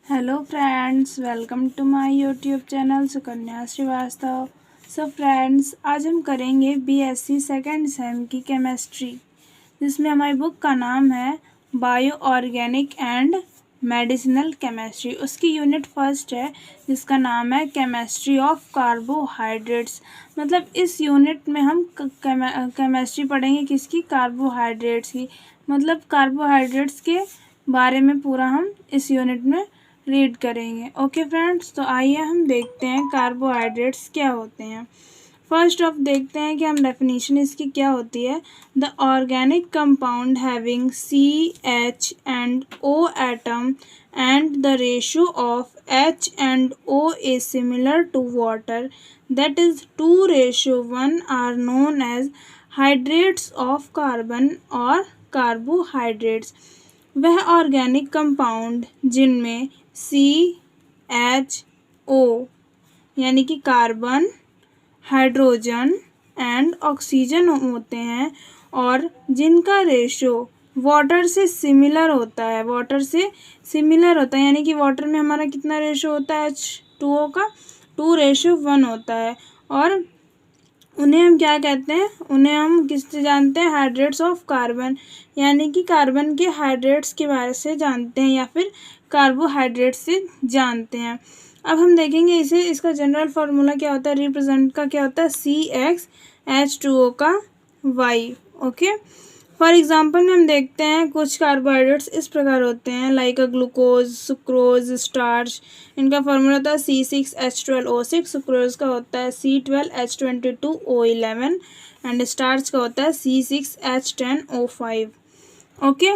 Hello friends, welcome to my YouTube channel Sukanya Srivastava. So friends, आज हम करेंगे बीएससी सेकेंड सेम की केमिस्ट्री, जिसमें हमारी बुक का नाम है bio organic and medicinal chemistry. उसकी यूनिट फर्स्ट है जिसका नाम है केमिस्ट्री ऑफ कार्बोहाइड्रेट्स। मतलब इस यूनिट में हम केमिस्ट्री पढ़ेंगे किसकी? कार्बोहाइड्रेट्स की। मतलब कार्बोहाइड्रेट्स के बारे में पूरा हम इस यूनिट में रीड करेंगे। ओके फ्रेंड्स, तो आइए हम देखते हैं कार्बोहाइड्रेट्स क्या होते हैं। फर्स्ट ऑफ देखते हैं कि हम डेफिनेशन इसकी क्या होती है। The organic compound having CH and O atom and the ratio of H and O is similar to water, that is 2:1, are known as hydrates of carbon or carbohydrates। वह organic compound जिनमें CHO यानी कि carbon, hydrogen and oxygen होते हैं और जिनका ratio water से similar होता है। यानी कि वाटर में हमारा कितना रेशो होता है? H2O का 2:1 होता है। और उन्हें हम क्या कहते हैं? उन्हें हम किससे जानते हैं? हाइड्रेट्स ऑफ कार्बन, यानी कि कार्बन के हाइड्रेट्स के बारे से जानते हैं या फिर कार्बोहाइड्रेट्स से जानते हैं। अब हम देखेंगे इसका जनरल फार्मूला क्या होता है, रिप्रेजेंट का क्या होता है? CH2O का Y। ओके, फॉर एग्जांपल में हम देखते हैं कुछ कार्बोहाइड्रेट्स इस प्रकार होते हैं, लाइक ग्लूकोज, सुक्रोज, स्टार्च। इनका फार्मूला होता है C6H12O6। सुक्रोज का होता है C12H22O11 एंड स्टार्च का होता है C6H10O5। ओके,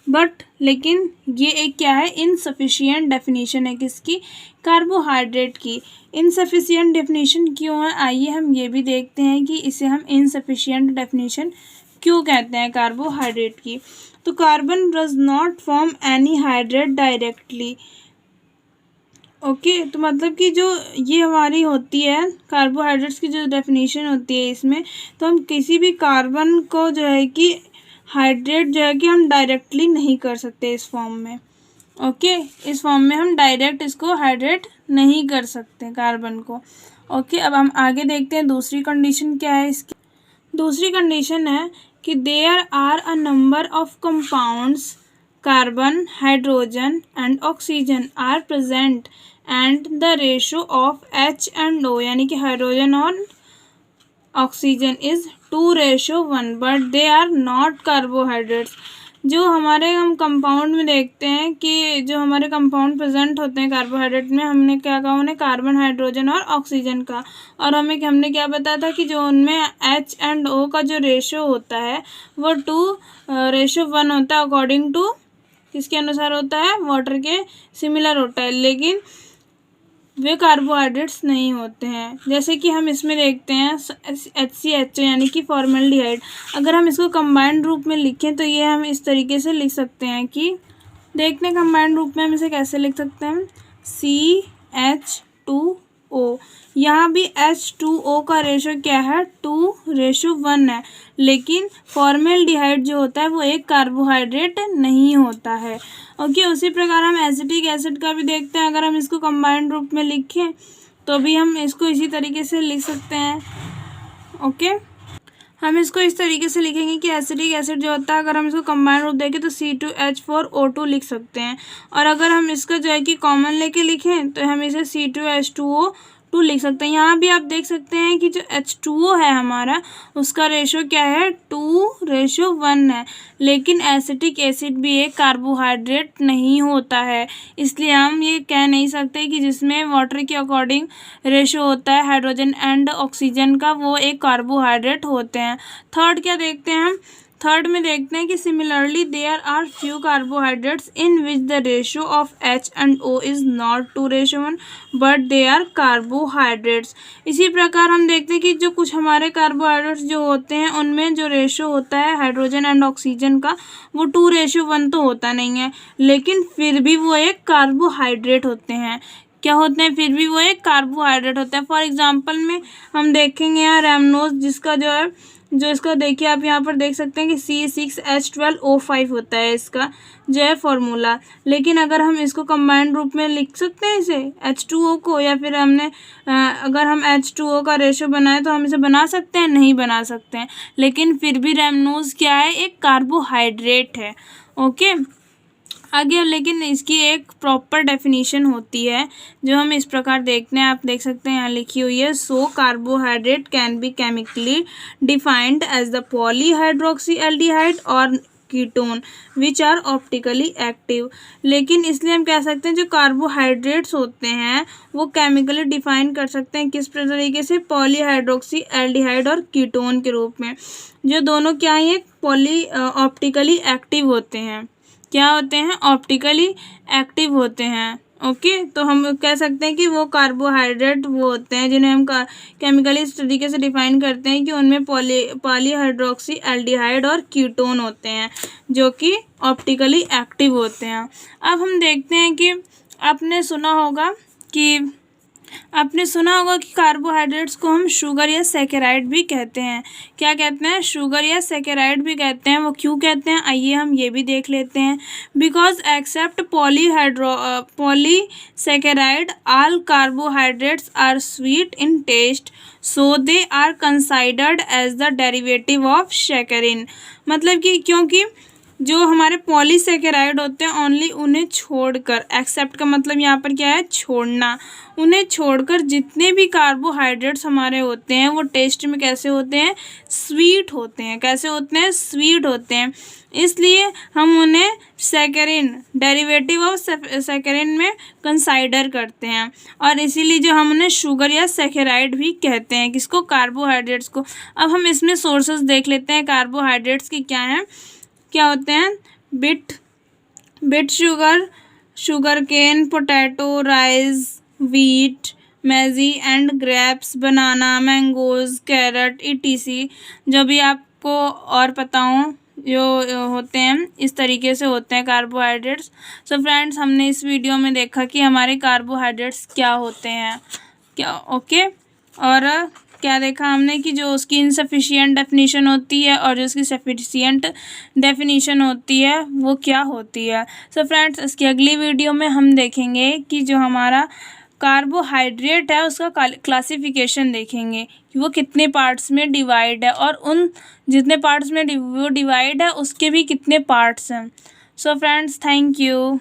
बट लेकिन ये एक क्या है? इनसफिशिएंट डेफिनेशन है किसकी? कार्बोहाइड्रेट की। इनसफिशिएंट डेफिनेशन क्यों है? आइए हम ये भी देखते हैं कि इसे हम इनसफिशिएंट डेफिनेशन क्यों कहते हैं कार्बोहाइड्रेट की। तो carbon does not form any hydrate directly. Okay, तो मतलब कि जो ये हमारी होती है कार्बोहाइड्रेट्स की जो डेफिनेशन होती है इसमें, तो हम किसी भी कार्बन को जो है कि हाइड्रेट जो है कि हम डायरेक्टली नहीं कर सकते इस फॉर्म में। ओके, इस फॉर्म में हम डायरेक्ट इसको हाइड्रेट नहीं कर सकते कार्बन को। ओके, अब हम आगे देखते हैं दूसरी कंडीशन क्या है इसकी। दूसरी कंडीशन है कि there are a number of compounds, carbon, hydrogen and oxygen are present and the ratio of H and O यानी कि हाइड्रोजन और oxygen is 2:1, but they are not carbohydrates. जो हमारे हम कंपाउंड में देखते हैं कि जो हमारे कंपाउंड प्रेजेंट होते हैं कार्बोहाइड्रेट में, हमने क्या कहा? उन्हें कार्बन, हाइड्रोजन और ऑक्सीजन का। और हमने क्या बताया था कि जो उनमें H and O का जो रेशो होता है वो 2:1 होता है, अकॉर्डिंग टू किसके अनुसार होता है? वाटर के सिमिलर होता है, लेकिन वे कार्बोहाइड्रेट्स नहीं होते हैं। जैसे कि हम इसमें देखते हैं HCHO यानी कि फॉर्मल्डिहाइड। अगर हम इसको कंबाइंड रूप में लिखें तो ये हम इस तरीके से लिख सकते हैं कि देखते हैं कंबाइंड रूप में हम इसे कैसे लिख सकते हैं। CH2O, यहाँ भी H2O का रेशो क्या है? 2:1 है, लेकिन फॉर्मल्डिहाइड जो होता है वो एक कार्बोहाइड्रेट नहीं होता है। ओके, उसी प्रकार हम एसिटिक एसिड का भी देखते हैं। अगर हम इसको कंबाइंड रूप में लिखें तो भी हम इसको इसी तरीके से लिख सकते हैं। ओके, हम इसको इस तरीके से लिखेंगे कि एसिटिक एसिड जो होता है, अगर हम इसको कंबाइंड रूप देखें तो C2H4O2 लिख सकते हैं। और अगर हम इसका जो है कि कॉमन लेके लिखें तो हम इसे C2H2O2 लिख सकते हैं। यहाँ भी आप देख सकते हैं कि जो H2O है हमारा, उसका रेशो क्या है? 2:1 है, लेकिन एसिटिक एसिड भी एक कार्बोहाइड्रेट नहीं होता है। इसलिए हम ये कह नहीं सकते कि जिसमें वाटर के अकॉर्डिंग रेशो होता है हाइड्रोजन एंड ऑक्सीजन का, वो एक कार्बोहाइड्रेट होते हैं। थर्ड क्या देखते हैं हम? थर्ड में देखते हैं कि similarly there are few carbohydrates in which the ratio of H and O is not 2:1, but they are carbohydrates. इसी प्रकार हम देखते हैं कि जो कुछ हमारे कार्बोहाइड्रेट्स जो होते हैं उनमें जो रेशो होता है हाइड्रोजन एंड ऑक्सीजन का वो 2:1 तो होता नहीं है, लेकिन फिर भी वो एक कार्बोहाइड्रेट होते हैं। क्या होते हैं, फिर भी वो एक कार्बोहाइड्रेट होता है। फॉर एग्जांपल में हम देखेंगे यहाँ रैमनोज, जिसका जो है जो इसका देखिए आप यहाँ पर देख सकते हैं कि C6H12O5 होता है इसका जो है फॉर्मूला। लेकिन अगर हम इसको कंबाइंड रूप में लिख सकते हैं इसे H2O को, या फिर अगर हम H2O का रेशो बनाए तो हम इसे बना सकते हैं, नहीं बना सकते हैं। लेकिन फिर भी रैमनोज क्या है, एक कार्बोहाइड्रेट है। ओके, आगे लेकिन इसकी एक प्रॉपर डेफिनेशन होती है जो हम इस प्रकार देखते हैं, आप देख सकते हैं यहाँ लिखी हुई है। So carbohydrate can be chemically defined as the polyhydroxy aldehyde और ketone which are optically active. लेकिन इसलिए हम कह सकते हैं जो कार्बोहाइड्रेट्स होते हैं वो केमिकली डिफाइन कर सकते हैं किस तरीके से, पॉलीहाइड्रोक्सी एल्डिहाइड और कीटोन के रूप में, जो दोनों क्या है, ऑप्टिकली एक्टिव होते हैं। क्या होते हैं, ऑप्टिकली एक्टिव होते हैं। ओके, तो हम कह सकते हैं कि वो कार्बोहाइड्रेट वो होते हैं जिन्हें हम केमिकली इस तरीके से डिफाइन करते हैं कि उनमें पॉलीहाइड्रोक्सी एल्डिहाइड और कीटोन होते हैं जो कि ऑप्टिकली एक्टिव होते हैं। अब हम देखते हैं कि आपने सुना होगा कि कार्बोहाइड्रेट्स को हम शुगर या सैकेराइड भी कहते हैं। क्या कहते हैं, शुगर या सैकेराइड भी कहते हैं। वो क्यों कहते हैं, आइए हम ये भी देख लेते हैं। Because except polysaccharide all carbohydrates are sweet in taste, so they are considered as the derivative of saccharin. मतलब कि क्योंकि जो हमारे पॉलीसैकेराइड होते हैं ओनली उन्हें छोड़कर, एक्सेप्ट का मतलब यहाँ पर क्या है, छोड़ना, उन्हें छोड़कर जितने भी कार्बोहाइड्रेट्स हमारे होते हैं वो टेस्ट में कैसे होते हैं, स्वीट होते हैं। कैसे होते हैं, स्वीट होते हैं। इसलिए हम उन्हें सैकरिन, डेरिवेटिव ऑफ सैकरिन में कंसाइडर करते हैं, और इसीलिए जो हम उन्हें शुगर या सैकेराइड भी कहते हैं, किसको, कार्बोहाइड्रेट्स को। अब हम इसमें सोर्सेज देख लेते हैं कार्बोहाइड्रेट्स की क्या होते हैं। Beet sugar cane, potato, rice, wheat, maize and grapes, banana, mangoes, carrot, ETC। जो भी आपको और पता हो जो होते हैं इस तरीके से होते हैं कार्बोहाइड्रेट्स। सो फ्रेंड्स, हमने इस वीडियो में देखा कि हमारे कार्बोहाइड्रेट्स क्या होते हैं, ओके। और क्या देखा हमने कि जो उसकी इनसफिशिएंट डेफिनेशन होती है और जो उसकी सफिशिएंट डेफिनेशन होती है वो क्या होती है। सो फ्रेंड्स, इसकी अगली वीडियो में हम देखेंगे कि जो हमारा कार्बोहाइड्रेट है उसका क्लासिफिकेशन देखेंगे कि वो कितने पार्ट्स में डिवाइड है, और उन जितने पार्ट्स में वो डिवाइड है उसके भी कितने पार्ट्स हैं। So friends, thank you.